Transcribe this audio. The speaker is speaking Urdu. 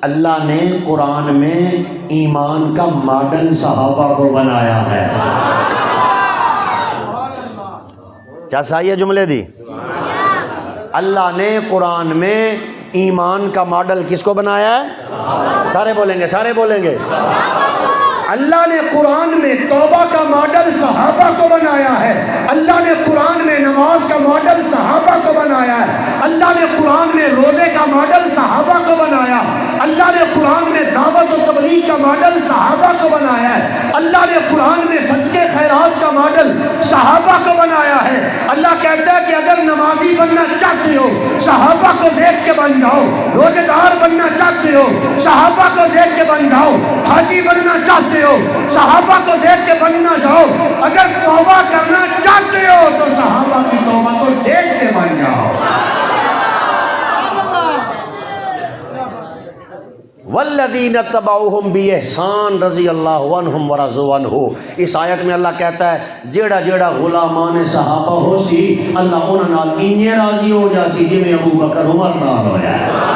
اللہ نے قرآن میں ایمان کا ماڈل صحابہ کو بنایا ہے. کیا صحیح ہے جملے دی؟ اللہ نے قرآن میں ایمان کا ماڈل کس کو بنایا ہے؟ سارے بولیں گے، سارے بولیں گے. اللہ نے قرآن میں توبہ کا ماڈل صحابہ کو بنایا ہے. اللہ نے قرآن میں نماز کا ماڈل صحابہ کو بنایا ہے. اللہ نے قرآن میں روزے کا ماڈل صحابہ کو بنایا. اللہ نے قرآن میں دعوت و تبلیغ کا ماڈل صحابہ کو بنایا ہے. اللہ نے قرآن میں صدقے خیرات کا ماڈل صحابہ کو بنایا ہے. اللہ کہتا ہے کہ اگر نمازی بننا چاہتے ہو صحابہ کو دیکھ کے بن جاؤ. روزے دار بننا چاہتے ہو صحابہ کو دیکھ کے بن جاؤ. حاجی بننا چاہتے ہو صحابہ کو دیکھ کے بننا جاؤ. اگر توبہ کرنا چاہتے ہو تو صحابہ کی توبہ کو دیکھ کے بن جاؤ. والذین تبعوہم بإحسان رضی اللہ عنہم ورضوا عنہ. اس آیت میں اللہ کہتا ہے جیڑا جیڑا غلامان صحابہ ہو سی اللہ انہاں نال انجے راضی ہو جاسی جویں ابو بکر عمر نال ہویا ہے.